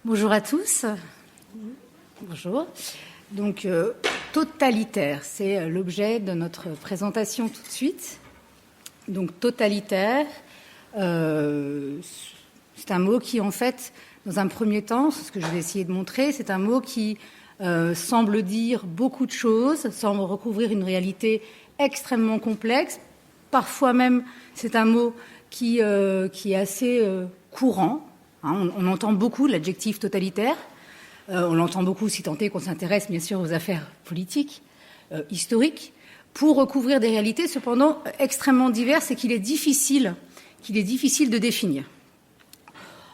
Bonjour à tous. Bonjour. Donc, totalitaire, c'est l'objet de notre présentation tout de suite. Donc, totalitaire, c'est un mot qui, en fait, dans un premier temps, c'est ce que je vais essayer de montrer, c'est un mot qui semble dire beaucoup de choses, semble recouvrir une réalité extrêmement complexe. Parfois même, c'est un mot qui est assez courant. On entend beaucoup l'adjectif totalitaire. On l'entend beaucoup, si tant est qu'on s'intéresse bien sûr aux affaires politiques, historiques, pour recouvrir des réalités cependant extrêmement diverses et qu'il est difficile de définir.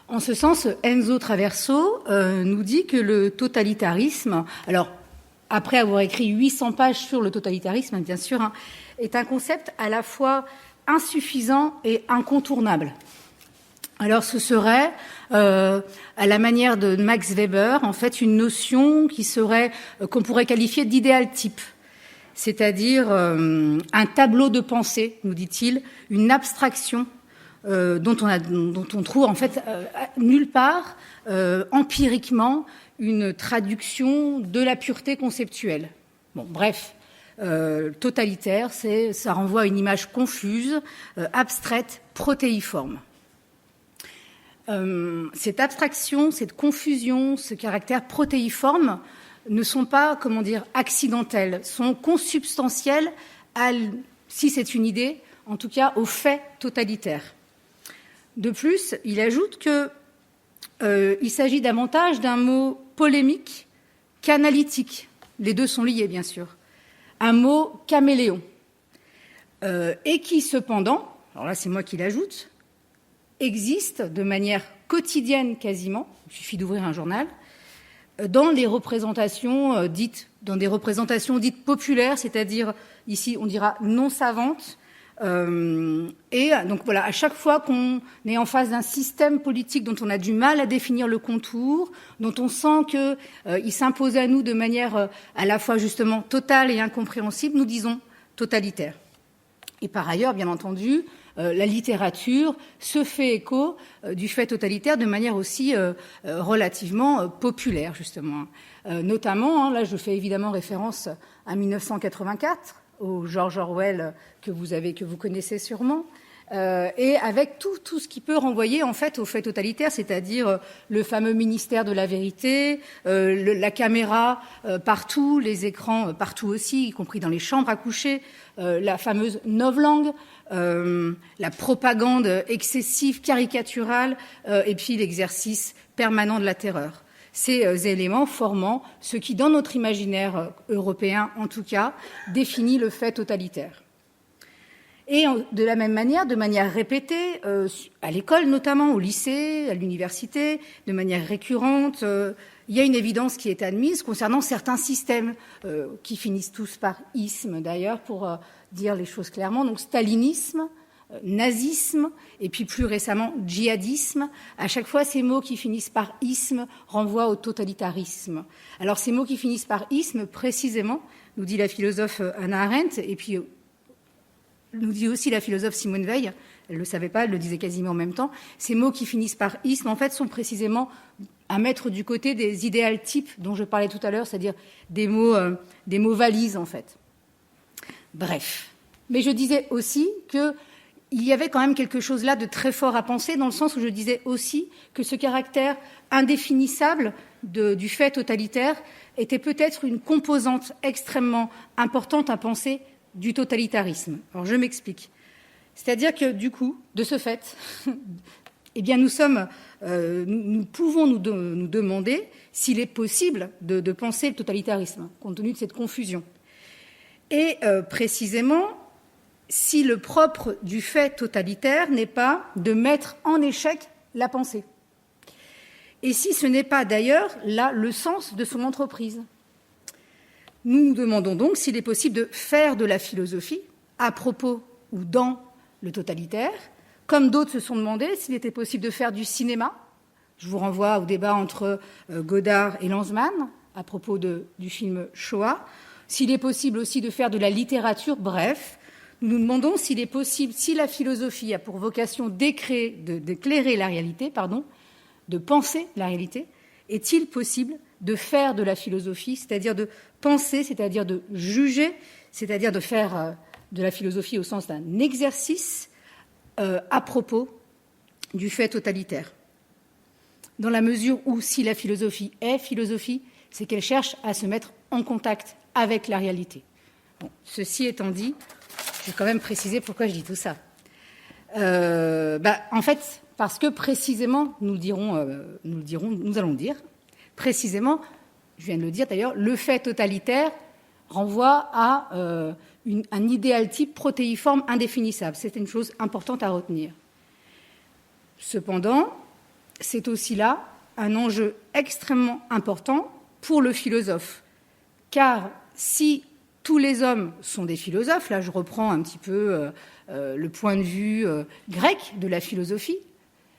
En ce sens, Enzo Traverso nous dit que le totalitarisme, alors après avoir écrit 800 pages sur le totalitarisme, bien sûr, est un concept à la fois insuffisant et incontournable. Alors ce serait, à la manière de Max Weber, en fait une notion qui serait, qu'on pourrait qualifier d'idéal type, c'est-à-dire un tableau de pensée, nous dit-il, une abstraction dont on trouve en fait nulle part empiriquement une traduction de la pureté conceptuelle. Bon, bref, totalitaire, ça renvoie à une image confuse, abstraite, protéiforme. Cette abstraction, cette confusion, ce caractère protéiforme ne sont pas, accidentels, sont consubstantiels si c'est une idée, en tout cas au fait totalitaire. De plus, il ajoute qu'il s'agit davantage d'un mot polémique qu'analytique. Les deux sont liés, bien sûr. Un mot caméléon. Et qui, cependant, alors là c'est moi qui l'ajoute, existe de manière quotidienne quasiment, il suffit d'ouvrir un journal, dans des représentations dites populaires, c'est-à-dire ici on dira non savantes. Et donc voilà, à chaque fois qu'on est en face d'un système politique dont on a du mal à définir le contour, dont on sent qu'il s'impose à nous de manière à la fois justement totale et incompréhensible, nous disons totalitaire. Et par ailleurs, bien entendu, la littérature se fait écho du fait totalitaire de manière aussi relativement populaire, justement. Notamment, là je fais évidemment référence à 1984, au George Orwell que vous connaissez sûrement, et avec tout ce qui peut renvoyer en fait au fait totalitaire, c'est-à-dire le fameux ministère de la vérité, la caméra partout, les écrans partout aussi, y compris dans les chambres à coucher, la fameuse novlangue, la propagande excessive, caricaturale, et puis l'exercice permanent de la terreur. Ces éléments formant ce qui, dans notre imaginaire européen en tout cas, définit le fait totalitaire. Et de la même manière, de manière répétée, à l'école notamment, au lycée, à l'université, de manière récurrente, il y a une évidence qui est admise concernant certains systèmes qui finissent tous par isme d'ailleurs, pour dire les choses clairement. Donc stalinisme, nazisme, et puis plus récemment djihadisme. À chaque fois, ces mots qui finissent par isme renvoient au totalitarisme. Alors ces mots qui finissent par isme, précisément, nous dit la philosophe Hannah Arendt, et puis nous dit aussi la philosophe Simone Veil, elle ne le savait pas, elle le disait quasiment en même temps, ces mots qui finissent par isme, en fait, sont précisément à mettre du côté des idéal types dont je parlais tout à l'heure, c'est-à-dire des mots valises, en fait. Bref. Mais je disais aussi qu'il y avait quand même quelque chose là de très fort à penser, dans le sens où je disais aussi que ce caractère indéfinissable du fait totalitaire était peut-être une composante extrêmement importante à penser du totalitarisme. Alors je m'explique. C'est-à-dire que du coup, de ce fait, eh bien nous pouvons nous demander s'il est possible de penser le totalitarisme, compte tenu de cette confusion. Et précisément, si le propre du fait totalitaire n'est pas de mettre en échec la pensée. Et si ce n'est pas d'ailleurs là le sens de son entreprise. Nous nous demandons donc s'il est possible de faire de la philosophie à propos ou dans le totalitaire, comme d'autres se sont demandé s'il était possible de faire du cinéma. Je vous renvoie au débat entre Godard et Lanzmann à propos du film Shoah. S'il est possible aussi de faire de la littérature, bref, nous nous demandons s'il est possible, si la philosophie a pour vocation d'éclairer la réalité, de penser la réalité, est-il possible de faire de la philosophie, c'est-à-dire de penser, c'est-à-dire de juger, c'est-à-dire de faire de la philosophie au sens d'un exercice à propos du fait totalitaire. Dans la mesure où, si la philosophie est philosophie, c'est qu'elle cherche à se mettre en contact avec la réalité. Bon, ceci étant dit, je vais quand même préciser pourquoi je dis tout ça. En fait, parce que précisément, nous allons dire, précisément, je viens de le dire d'ailleurs, le fait totalitaire renvoie à un idéal type protéiforme indéfinissable. C'est une chose importante à retenir. Cependant, c'est aussi là un enjeu extrêmement important pour le philosophe. Car si tous les hommes sont des philosophes, là je reprends un petit peu le point de vue grec de la philosophie,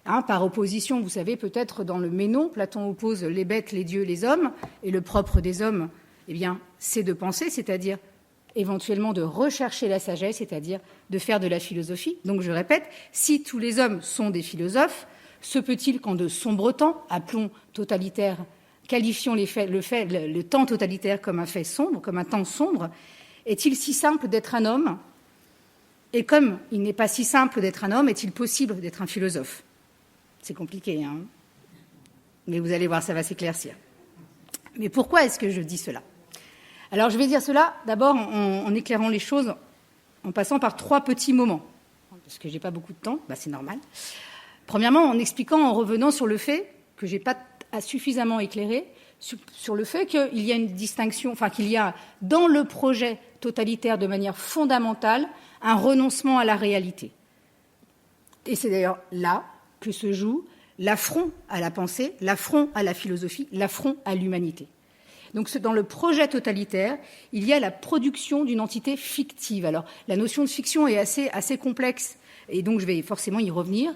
par opposition, vous savez, peut-être dans le Ménon, Platon oppose les bêtes, les dieux, les hommes, et le propre des hommes, eh bien, c'est de penser, c'est-à-dire éventuellement de rechercher la sagesse, c'est-à-dire de faire de la philosophie. Donc je répète, si tous les hommes sont des philosophes, se peut-il qu'en de sombres temps, appelons totalitaire, qualifions le temps totalitaire comme un fait sombre, comme un temps sombre, est-il si simple d'être un homme? Et comme il n'est pas si simple d'être un homme, est-il possible d'être un philosophe? C'est compliqué, hein, mais vous allez voir, ça va s'éclaircir. Mais pourquoi est-ce que je dis cela? Alors, je vais dire cela d'abord en éclairant les choses, en passant par 3 petits moments, parce que je n'ai pas beaucoup de temps, c'est normal. Premièrement, en expliquant, en revenant sur le fait que je n'ai pas suffisamment éclairé, sur le fait qu'il y a une distinction, enfin qu'il y a dans le projet totalitaire de manière fondamentale un renoncement à la réalité. Et c'est d'ailleurs là que se joue l'affront à la pensée, l'affront à la philosophie, l'affront à l'humanité. Donc dans le projet totalitaire, il y a la production d'une entité fictive. Alors la notion de fiction est assez complexe, et donc je vais forcément y revenir.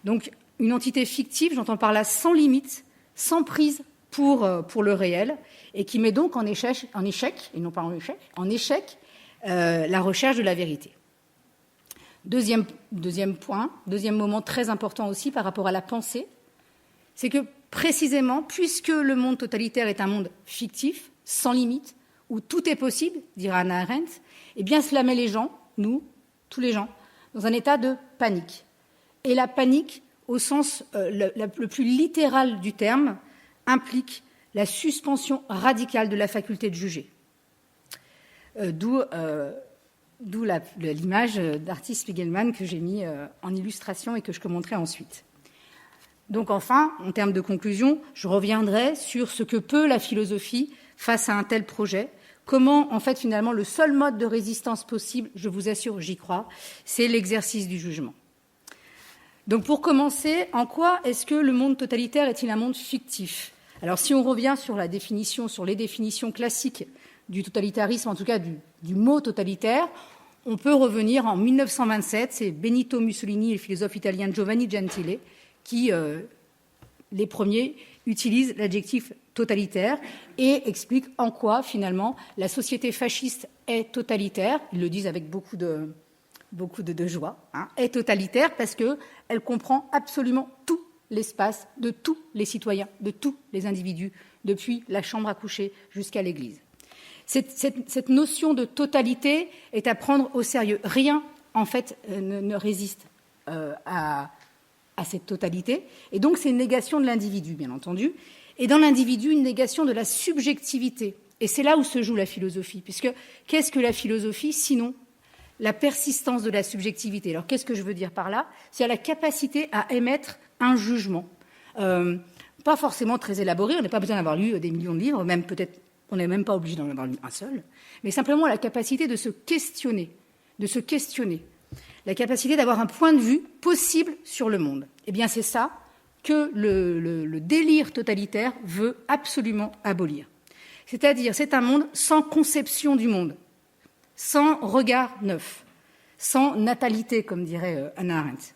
Donc une entité fictive, j'entends par là sans limite, sans prise pour le réel, et qui met donc en échec, et non pas en échec, la recherche de la vérité. Deuxième point, deuxième moment très important aussi par rapport à la pensée, c'est que précisément, puisque le monde totalitaire est un monde fictif, sans limite, où tout est possible, dira Hannah Arendt, eh bien cela met les gens, nous, tous les gens, dans un état de panique. Et la panique, au sens le plus littéral du terme, implique la suspension radicale de la faculté de juger. D'où l'image d'Artie Spiegelman que j'ai mis en illustration et que je commenterai ensuite. Donc enfin, en termes de conclusion, je reviendrai sur ce que peut la philosophie face à un tel projet. Comment, en fait, finalement, le seul mode de résistance possible, je vous assure, j'y crois, c'est l'exercice du jugement. Donc pour commencer, en quoi est-ce que le monde totalitaire est-il un monde fictif? Alors si on revient sur les définitions classiques du totalitarisme, en tout cas du mot totalitaire, on peut revenir en 1927, c'est Benito Mussolini et le philosophe italien Giovanni Gentile qui, les premiers, utilisent l'adjectif totalitaire et expliquent en quoi, finalement, la société fasciste est totalitaire. Ils le disent avec beaucoup de joie, est totalitaire parce qu'elle comprend absolument tout l'espace de tous les citoyens, de tous les individus, depuis la chambre à coucher jusqu'à l'église. Cette notion de totalité est à prendre au sérieux. Rien, en fait, ne résiste à cette totalité. Et donc, c'est une négation de l'individu, bien entendu. Et dans l'individu, une négation de la subjectivité. Et c'est là où se joue la philosophie. Puisque qu'est-ce que la philosophie, sinon la persistance de la subjectivité? Alors, qu'est-ce que je veux dire par là? C'est la capacité à émettre un jugement. Pas forcément très élaboré, on n'a pas besoin d'avoir lu des millions de livres, même peut-être on n'est même pas obligé d'en avoir lu un seul, mais simplement la capacité de se questionner, la capacité d'avoir un point de vue possible sur le monde. Eh bien, c'est ça que le délire totalitaire veut absolument abolir. C'est-à-dire, c'est un monde sans conception du monde, sans regard neuf, sans natalité, comme dirait Hannah Arendt.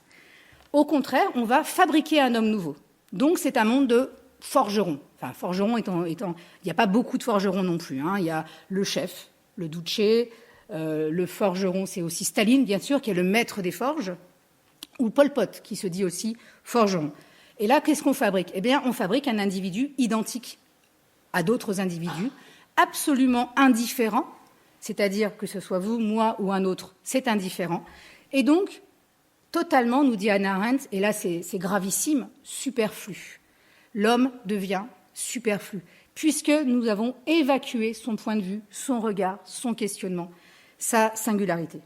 Au contraire, on va fabriquer un homme nouveau. Donc, c'est un monde de forgerons. Enfin, forgerons étant, il n'y a pas beaucoup de forgerons non plus. Il y a le chef, le Duce, le forgeron, c'est aussi Staline, bien sûr, qui est le maître des forges, ou Pol Pot, qui se dit aussi forgeron. Et là, qu'est-ce qu'on fabrique? Eh bien, on fabrique un individu identique à d'autres individus, absolument indifférent, c'est-à-dire que ce soit vous, moi ou un autre, c'est indifférent. Et donc, totalement, nous dit Hannah Arendt, et là c'est gravissime, superflu. L'homme devient superflu, puisque nous avons évacué son point de vue, son regard, son questionnement, sa singularité.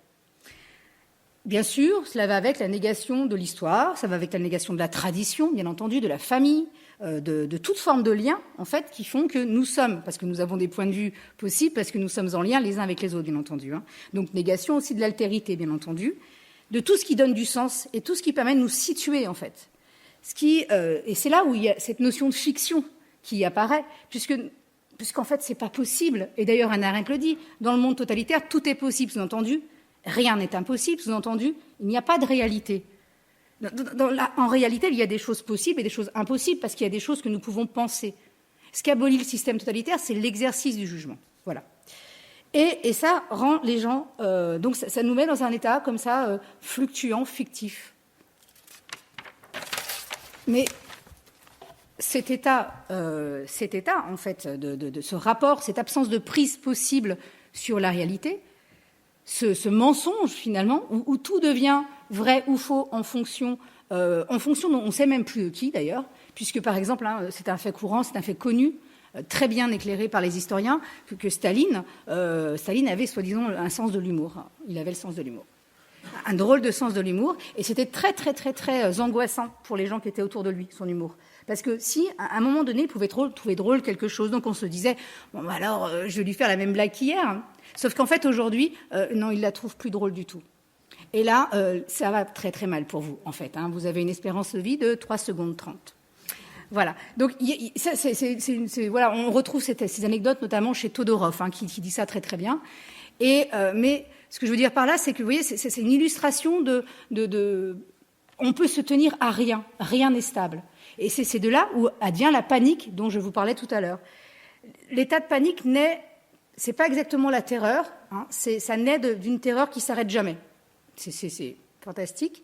Bien sûr, cela va avec la négation de l'histoire, ça va avec la négation de la tradition, bien entendu, de la famille, de toute forme de lien, en fait, qui font que nous sommes, parce que nous avons des points de vue possibles, parce que nous sommes en lien les uns avec les autres, bien entendu. Donc, négation aussi de l'altérité, bien entendu, de tout ce qui donne du sens et tout ce qui permet de nous situer, en fait. Et c'est là où il y a cette notion de fiction qui apparaît, puisqu'en fait, c'est pas possible. Et d'ailleurs, Hannah Arendt le dit, dans le monde totalitaire, tout est possible, sous-entendu. Rien n'est impossible, sous-entendu, il n'y a pas de réalité. En réalité, il y a des choses possibles et des choses impossibles, parce qu'il y a des choses que nous pouvons penser. Ce qu'abolit le système totalitaire, c'est l'exercice du jugement. Voilà. Et ça rend les gens... donc ça nous met dans un état comme ça, fluctuant, fictif. Mais cet état en fait, de ce rapport, cette absence de prise possible sur la réalité, ce mensonge, finalement, où tout devient vrai ou faux en fonction dont on ne sait même plus de qui, d'ailleurs, puisque, par exemple, c'est un fait courant, c'est un fait connu, très bien éclairé par les historiens, que Staline avait, soi-disant, un sens de l'humour. Il avait le sens de l'humour. Un drôle de sens de l'humour, et c'était très, très, très, très angoissant pour les gens qui étaient autour de lui, son humour. Parce que si, à un moment donné, il pouvait trouver drôle quelque chose, donc on se disait, bon, alors, je vais lui faire la même blague qu'hier. Sauf qu'en fait, aujourd'hui, non, il la trouve plus drôle du tout. Et là, ça va très, très mal pour vous, en fait. Vous avez une espérance de vie de 3 secondes 30. Voilà. Donc, voilà, on retrouve ces anecdotes, notamment chez Todorov, qui dit ça très, très bien. Mais ce que je veux dire par là, c'est que, vous voyez, c'est une illustration on peut se tenir à rien. Rien n'est stable. Et c'est de là où advient la panique dont je vous parlais tout à l'heure. L'état de panique c'est pas exactement la terreur, ça naît d'une terreur qui s'arrête jamais. C'est fantastique.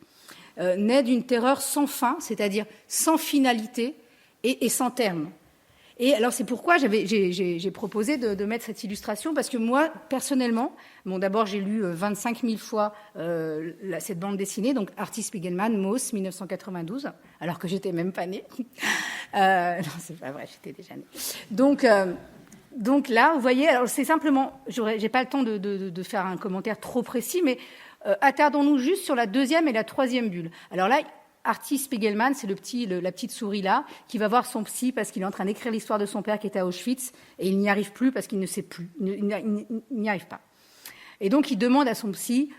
Naît d'une terreur sans fin, c'est-à-dire sans finalité et sans terme. Et alors c'est pourquoi j'ai proposé de mettre cette illustration, parce que moi, personnellement, d'abord j'ai lu 25 000 fois cette bande dessinée, donc Artie Spiegelman, Maus, 1992, alors que j'étais même pas née. Non, c'est pas vrai, j'étais déjà née. Donc là, vous voyez, alors c'est simplement, j'ai pas le temps de faire un commentaire trop précis, mais attardons-nous juste sur la deuxième et la troisième bulle. Alors là, Artie Spiegelman, c'est la petite souris là, qui va voir son psy parce qu'il est en train d'écrire l'histoire de son père qui était à Auschwitz, et il n'y arrive plus parce qu'il ne sait plus, il n'y arrive pas. Et donc il demande à son psy,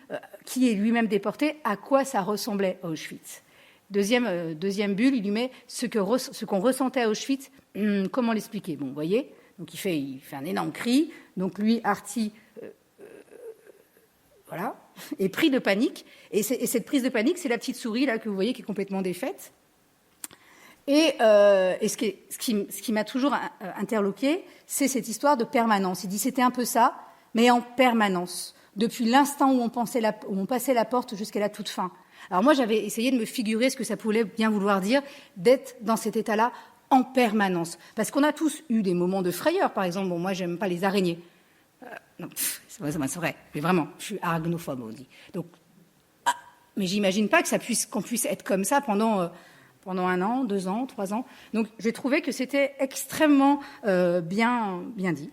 qui est lui-même déporté, à quoi ça ressemblait à Auschwitz. Deuxième bulle, il lui met ce qu'on ressentait à Auschwitz, comment l'expliquer? Bon, vous voyez, donc il fait un énorme cri, donc lui, Artie, voilà, est pris de panique, et cette prise de panique, c'est la petite souris là que vous voyez qui est complètement défaite. Et ce qui m'a toujours interloqué, c'est cette histoire de permanence. Il dit c'était un peu ça, mais en permanence, depuis l'instant où on passait la porte jusqu'à la toute fin. Alors moi, j'avais essayé de me figurer ce que ça pouvait bien vouloir dire d'être dans cet état-là en permanence, parce qu'on a tous eu des moments de frayeur. Par exemple, moi, j'aime pas les araignées. Non, c'est vrai, mais vraiment, je suis arachnophobe, on dit. Donc, mais j'imagine pas qu'on puisse être comme ça pendant 1 an, 2 ans, 3 ans. Donc, j'ai trouvé que c'était extrêmement bien dit,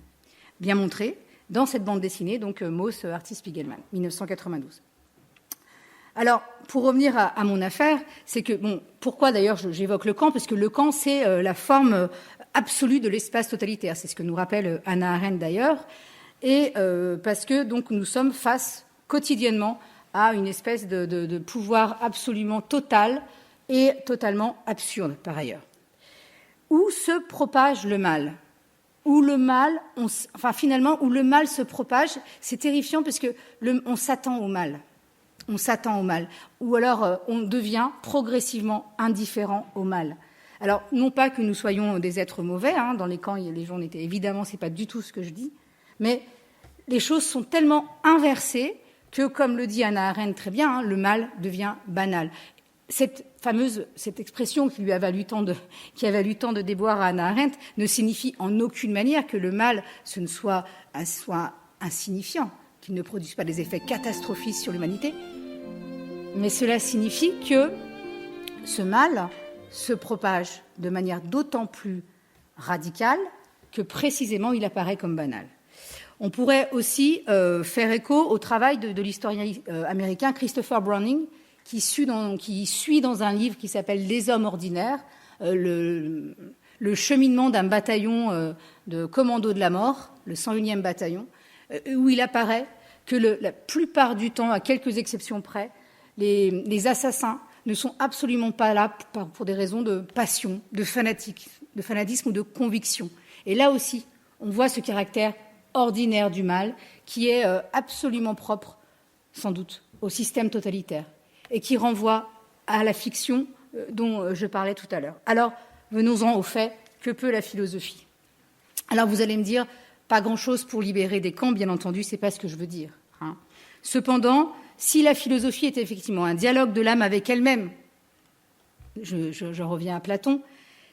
bien montré dans cette bande dessinée, donc Maus, Artie Spiegelman, 1992. Alors, pour revenir à mon affaire, c'est que, pourquoi d'ailleurs j'évoque le camp? Parce que le camp, c'est la forme absolue de l'espace totalitaire. C'est ce que nous rappelle Hannah Arendt d'ailleurs. Et parce que donc nous sommes face quotidiennement à une espèce de pouvoir absolument total et totalement absurde par ailleurs. Où se propage le mal? Où le mal, finalement, où le mal se propage, c'est terrifiant parce que on s'attend au mal. On s'attend au mal. Ou alors on devient progressivement indifférent au mal. Alors, non pas que nous soyons des êtres mauvais, dans les camps, les gens n'étaient évidemment, c'est pas du tout ce que je dis, mais les choses sont tellement inversées que, comme le dit Hannah Arendt très bien, le mal devient banal. cette expression qui a valu tant de déboires à Hannah Arendt ne signifie en aucune manière que le mal soit insignifiant, qu'il ne produise pas des effets catastrophiques sur l'humanité, mais cela signifie que ce mal se propage de manière d'autant plus radicale que précisément il apparaît comme banal. On pourrait aussi faire écho au travail de l'historien américain Christopher Browning, qui suit dans un livre qui s'appelle « Les hommes ordinaires », le cheminement d'un bataillon de commandos de la mort, le 101e bataillon, où il apparaît que la plupart du temps, à quelques exceptions près, les assassins ne sont absolument pas là pour des raisons de passion, de fanatisme ou de conviction. Et là aussi, on voit ce caractère ordinaire du mal qui est absolument propre, sans doute, au système totalitaire et qui renvoie à la fiction dont je parlais tout à l'heure. Alors, venons-en au fait, que peut la philosophie ? Alors, vous allez me dire, pas grand-chose pour libérer des camps, bien entendu, c'est pas ce que je veux dire. Cependant, si la philosophie est effectivement un dialogue de l'âme avec elle-même, je reviens à Platon,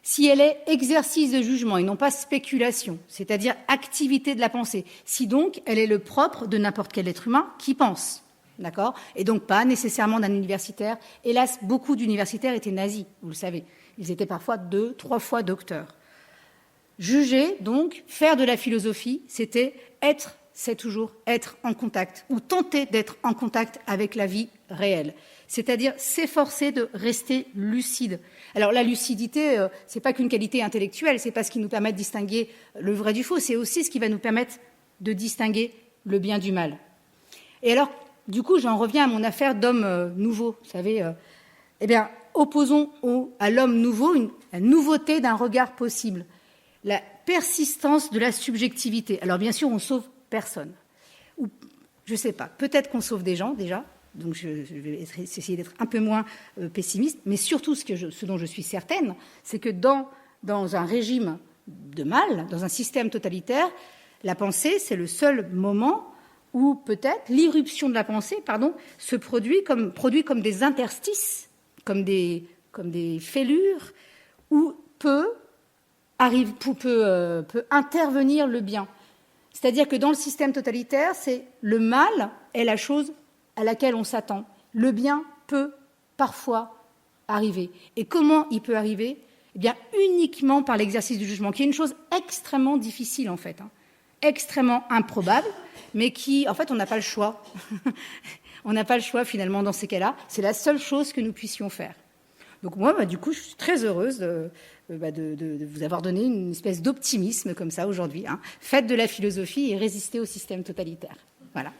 si elle est exercice de jugement et non pas spéculation, c'est-à-dire activité de la pensée, si donc elle est le propre de n'importe quel être humain qui pense, d'accord ? Et donc pas nécessairement d'un universitaire. Hélas, beaucoup d'universitaires étaient nazis, vous le savez. Ils étaient parfois 2, 3 fois docteurs. Juger, donc, faire de la philosophie, c'est toujours être en contact, ou tenter d'être en contact avec la vie réelle. C'est-à-dire s'efforcer de rester lucide. Alors la lucidité, c'est pas qu'une qualité intellectuelle, c'est pas ce qui nous permet de distinguer le vrai du faux, c'est aussi ce qui va nous permettre de distinguer le bien du mal. Et alors, du coup, j'en reviens à mon affaire d'homme nouveau, vous savez. Opposons à l'homme nouveau la nouveauté d'un regard possible, la persistance de la subjectivité. Alors bien sûr, on sauve personne. Ou, je ne sais pas, peut-être qu'on sauve des gens déjà, donc je vais essayer d'être un peu moins pessimiste, mais surtout ce dont je suis certaine, c'est que dans un régime de mal, dans un système totalitaire, la pensée, c'est le seul moment où peut-être l'irruption de la pensée, se produit comme des interstices, comme des fêlures, où peut intervenir le bien. C'est-à-dire que dans le système totalitaire, c'est le mal est la chose à laquelle on s'attend. Le bien peut parfois arriver. Et comment il peut arriver ? Eh bien, uniquement par l'exercice du jugement, qui est une chose extrêmement difficile, en fait, extrêmement improbable, mais qui, en fait, on n'a pas le choix. On n'a pas le choix, finalement, dans ces cas-là. C'est la seule chose que nous puissions faire. Donc moi, du coup, je suis très heureuse de vous avoir donné une espèce d'optimisme comme ça aujourd'hui. Faites de la philosophie et résistez au système totalitaire. Voilà.